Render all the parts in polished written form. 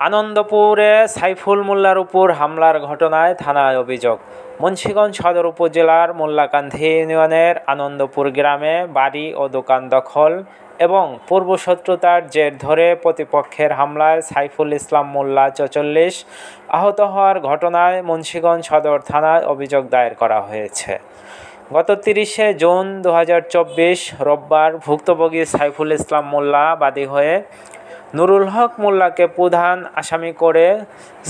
আনন্দপুরে সাইফুল মোল্লার উপর হামলার ঘটনায় থানায় অভিযোগ। মুন্সিগঞ্জ সদর উপজেলার মোল্লাকান্দি ইউনিয়নের আনন্দপুর গ্রামে বাড়ি ও দোকান দখল এবং পূর্বশত্রুতার জের ধরে প্রতিপক্ষের হামলায় সাইফুল ইসলাম মোল্লা ৪৪ আহত হওয়ার ঘটনায় মুন্সিগঞ্জ সদর থানায় অভিযোগ দায়ের করা হয়েছে। গত ৩০শে জুন ২০২৪ রোববার ভুক্তভোগী সাইফুল ইসলাম মোল্লা বাদী হয়ে নুরুল হক মোল্লাকে প্রধান আসামি করে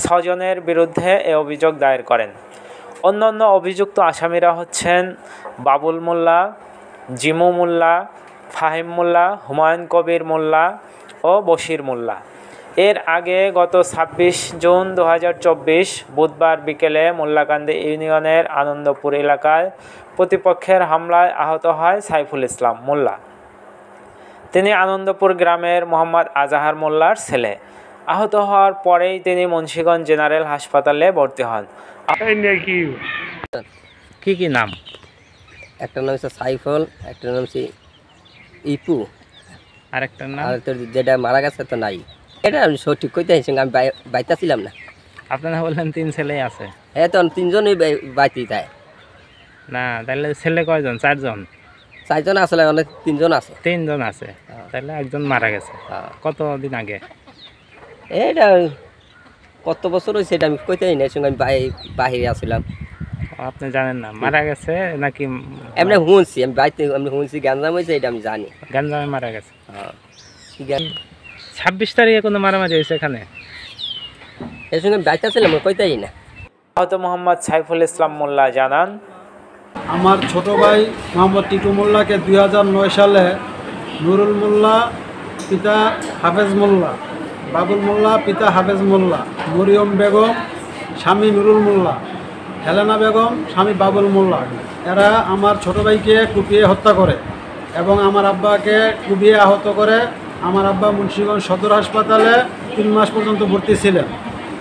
৬ জনের বিরুদ্ধে এ অভিযোগ দায়ের করেন। অন্যান্য অভিযুক্ত আসামিরা হচ্ছেন বাবুল মোল্লা, জিমু মোল্লা, ফাহিম মোল্লা, হুমায়ুন কবির মোল্লা ও বশির মোল্লা। এর আগে গত ২৬ জুন ২০২৪ বুধবার বিকেলে মোল্লাকান্দি ইউনিয়নের আনন্দপুর এলাকায় প্রতিপক্ষের হামলায় আহত হয় সাইফুল ইসলাম মোল্লা। তিনি আনন্দপুর গ্রামের মোহাম্মদ আজাহার মোল্লার ছেলে। আহত হওয়ার পরেই তিনি মুন্সিগঞ্জ জেনারেল হাসপাতালে ভর্তি হন। কি কি নাম? একটা নাম হচ্ছে সাইফুল, একটা নাম হচ্ছে ইপু, আর একটা নাম যেটা মারা গেছে তো নাই। এটা আমি সঠিক কইতে আছি, আমি বাইতে ছিলাম না। আপনারা বললেন ৩ ছেলেই আছে। হ্যাঁ, তো ৩ জনই বাইতে যায় না, তাহলে ছেলে কয়জন? ৪ জন। ৪ জন আসলে অনেক ৩ জন আছে। ৩ জন আছে, তাহলে একজন মারা গেছে। কতদিন আগে? এটা কত বছর হয়েছে এটা আমি কইতে না, সঙ্গে আমি বাহিরে আসছিলাম। আপনি জানেন না মারা গেছে নাকি? এমনি শুনছি, আমি বাইতে শুনছি গ্যাঞ্জাম হয়েছে, এটা আমি জানি। গ্যাঞ্জামে মারা গেছে। ২৬ তারিখে কোনো মারামারি হয়েছে এখানে? এর সঙ্গে বাইতে ছিলাম, কইতেই না। আহত মোহাম্মদ সাইফুল ইসলাম মোল্লা জানান, আমার ছোট ভাই মোহাম্মদ টিটু মোল্লাকে ২০০৯ সালে নুরুল মোল্লা পিতা হাফেজ মোল্লা, বাবুল মোল্লা পিতা হাফেজ মোল্লা, মরিয়ম বেগম স্বামী নুরুল মোল্লা, হেলেনা বেগম স্বামী বাবুল মোল্লা, এরা আমার ছোট ভাইকে কুপিয়ে হত্যা করে এবং আমার আব্বাকে কুপিয়ে আহত করে। আমার আব্বা মুন্সিগঞ্জ সদর হাসপাতালে ৩ মাস পর্যন্ত ভর্তি ছিলেন।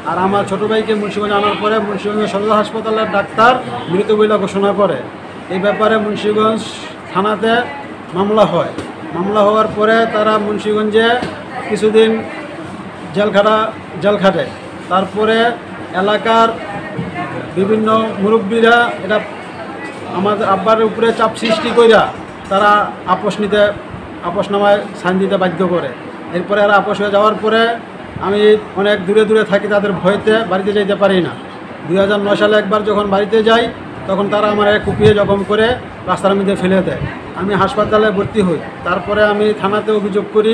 আর আমার ছোটো ভাইকে মুন্সিগঞ্জ আনার পরে মুন্সিগঞ্জ সদর হাসপাতালের ডাক্তার মৃত বলে ঘোষণা করে। এই ব্যাপারে মুন্সিগঞ্জ থানাতে মামলা হয়। মামলা হওয়ার পরে তারা মুন্সিগঞ্জে কিছুদিন জেল খাটে। তারপরে এলাকার বিভিন্ন মুরব্বীরা এটা আমাদের আব্বার উপরে চাপ সৃষ্টি কইরা তারা আপোষনামায় সাইন দিতে বাধ্য করে। এরপরে এরা আপোষ হয়ে যাওয়ার পরে আমি অনেক দূরে দূরে থাকি, তাদের ভয়তে বাড়িতে যেতে পারি না। ২০০৯ সালে একবার যখন বাড়িতে যাই তখন তারা আমার কুপিয়ে জখম করে রাস্তার মধ্যে ফেলে দেয়। আমি হাসপাতালে ভর্তি হই। তারপরে আমি থানাতে অভিযোগ করি।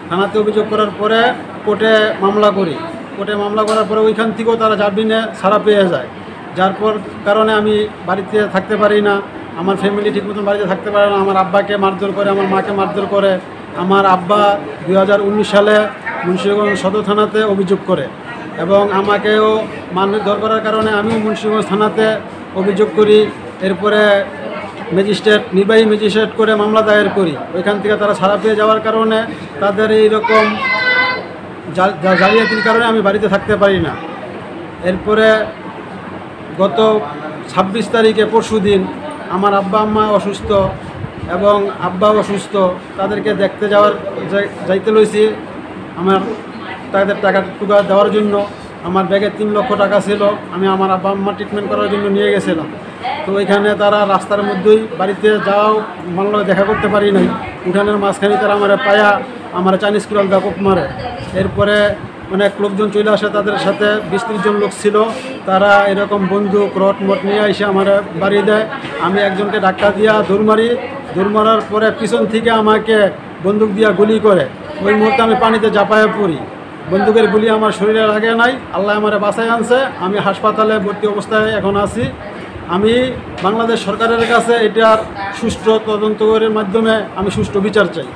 থানাতে অভিযোগ করার পরে কোর্টে মামলা করি। কোর্টে মামলা করার পরে ওইখান থেকেও তারা জামিনে ছাড়া পেয়ে যায়। যার কারণে আমি বাড়িতে থাকতে পারি না, আমার ফ্যামিলি ঠিক মতন বাড়িতে থাকতে পারে না। আমার আব্বাকে মারধর করে, আমার মাকে মারধর করে। আমার আব্বা ২০১৯ সালে মুন্সিগঞ্জ সদর থানাতে অভিযোগ করে এবং আমাকেও মারধর করার কারণে আমিও মুন্সিগঞ্জ থানাতে অভিযোগ করি। এরপরে নির্বাহী ম্যাজিস্ট্রেট করে মামলা দায়ের করি। ওইখান থেকে তারা ছাড়া পেয়ে যাওয়ার কারণে তাদের এইরকম জালিয়াতির কারণে আমি বাড়িতে থাকতে পারি না। এরপরে গত ২৬ তারিখে পরশুদিন আমার আব্বা আম্মা অসুস্থ এবং আব্বাও অসুস্থ। তাদেরকে দেখতে যাইতে লইছি। তাদের টাকা দেওয়ার জন্য আমার ব্যাগে ৩ লক্ষ টাকা ছিল। আমি আমার আব্বা আম্মা ট্রিটমেন্ট করার জন্য নিয়ে গেছিলাম। তো ওইখানে তারা রাস্তার মধ্যেই বাড়িতে যাওয়াও মানলে দেখা করতে পারি নাই। উঠানের মাঝখানে তারা আমার পায়া আমার চাইনিজ কুড়াল দাপক মারে। এরপরে অনেক লোকজন চলে আসে, তাদের সাথে ২০-৩০ জন লোক ছিল। তারা এরকম বন্দুক রড মট নিয়ে এসে আমার বাড়ি দেয়। আমি একজনকে ধাক্কা দিয়া দৌড় মারি। দৌড় মারার পরে পিছন থেকে আমাকে বন্দুক দিয়া গুলি করে। ওই মুহূর্তে আমি পানিতে ঝাঁপায়ে পড়ি। বন্দুকের গুলি আমার শরীরে লাগে নাই, আল্লাহ আমার বাঁচায় আনছে। আমি হাসপাতালে ভর্তি অবস্থায় এখন আছি। আমি বাংলাদেশ সরকারের কাছে এটার সুষ্ঠু তদন্তের মাধ্যমে আমি সুষ্ঠু বিচার চাই।